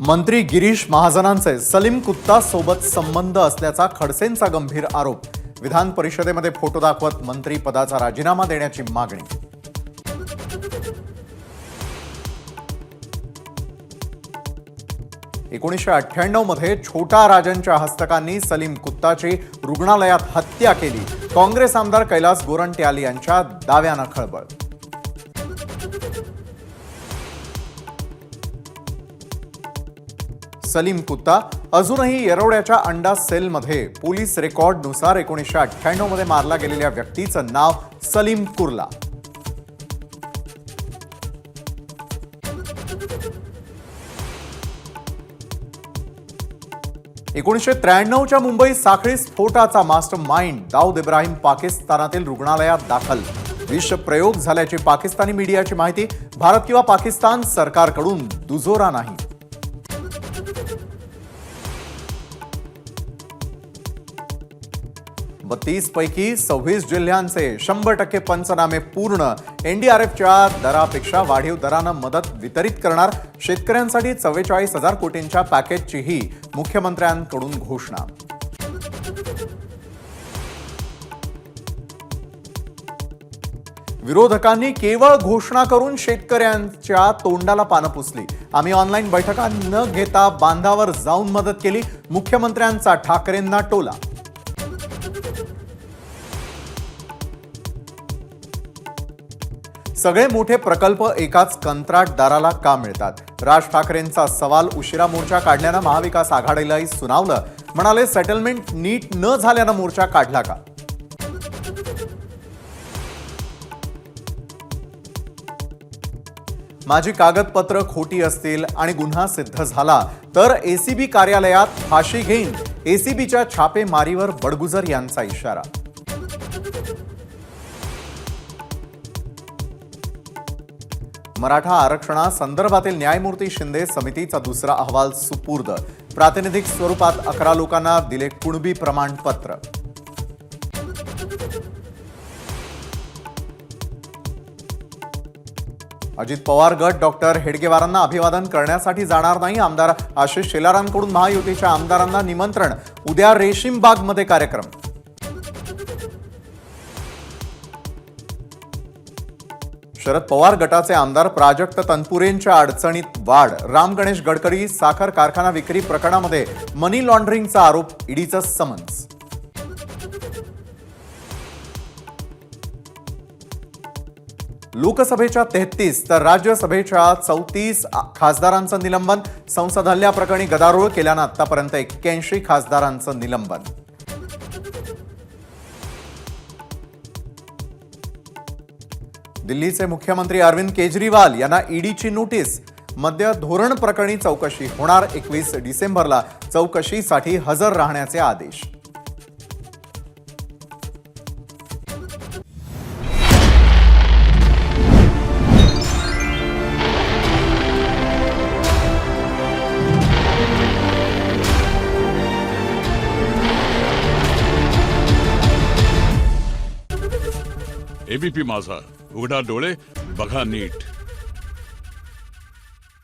मंत्री गिरीश महाजनांचे सलीम कुत्ता सोबत संबंध असल्याचा खडसेंचा गंभीर आरोप। विधान परिषदेमध्ये फोटो दाखवत मंत्री पदाचा राजीनामा देण्याची मागणी। 1998 मध्ये छोटा राजनच्या हस्तकांनी सलीम कुत्ताची रुग्णालयात हत्या केली। काँग्रेस आमदार कैलास गोरंट्याल यांच्या दाव्यानं खळबळ। सलीम कुत्ता अजूनही येरवड्याच्या अंडा सेलमध्ये। पोलीस रेकॉर्डनुसार 1998 मध्ये मारला गेलेल्या व्यक्तीचं नाव सलीम कुर्ला। च्या मुंबई साखळी स्फोटाचा मास्टर माइंड दाऊद इब्राहिम पाकिस्तानातील रुग्णालयात दाखल। विष प्रयोग झाल्याची पाकिस्तानी मीडियाची माहिती। भारत किंवा पाकिस्तान सरकारकडून दुजोरा नाही। पैकी 26 जिल्ह्यांचे 100% पंचनामे पूर्ण। एनडीआरएफच्या दरापेक्षा वाढीव दरानं मदत वितरित करणार। शेतकऱ्यांसाठी 44,000 कोटींच्या पॅकेजचीही मुख्यमंत्र्यांकडून घोषणा। विरोधकांनी केवळ घोषणा करून शेतकऱ्यांच्या तोंडाला पानं पुसली। आम्ही ऑनलाईन बैठका न घेता बांधावर जाऊन मदत केली। मुख्यमंत्र्यांचा ठाकरेंना टोला। सगळे मोठे प्रकल्प एकाच कंत्राटदाराला का मिळतात? राज ठाकरेंचा सवाल। उशिरा मोर्चा काढल्यानं महाविकास आघाडीलाही सुनावलं। म्हणाले, सेटलमेंट नीट न झाल्यानं मोर्चा काढला का? माझी कागदपत्र खोटी असतील आणि गुन्हा सिद्ध झाला तर एसीबी कार्यालयात फाशी घेईन। एसीबीच्या छापेमारीवर बडगुजर यांचा इशारा। मराठा आरक्षणासंदर्भातील न्यायमूर्ती शिंदे समितीचा दुसरा अहवाल सुपूर्द। प्रातिनिधिक स्वरूपात 11 लोकांना दिले कुणबी प्रमाणपत्र। अजित पवार गट डॉक्टर हेडगेवारांना अभिवादन करण्यासाठी जाणार नाही। आमदार आशिष शेलारांकडून महायुतीच्या आमदारांना निमंत्रण। उद्या रेशीमबागमध्ये कार्यक्रम। शरद पवार गटाचे आमदार प्राजक्त तनपुरेंच्या अडचणीत वाढ। राम गणेश गडकरी साखर कारखाना विक्री प्रकरणामध्ये मनी लॉन्ड्रिंगचा आरोप। ईडीचं समन्स। लोकसभेच्या 33 तर राज्यसभेच्या 34 खासदारांचं निलंबन। संसद हल्ल्याप्रकरणी गदारोळ केल्यानं आतापर्यंत 81 खासदारांचं निलंबन। दिल्लीचे मुख्यमंत्री अरविंद केजरीवाल यांना ईडीची नोटीस। मद्य धोरण प्रकरणी चौकशी होणार। 21 डिसेंबरला चौकशीसाठी हजर राहण्याचे आदेश। एबीपी माझा, उघडा डोळे बघा नीट।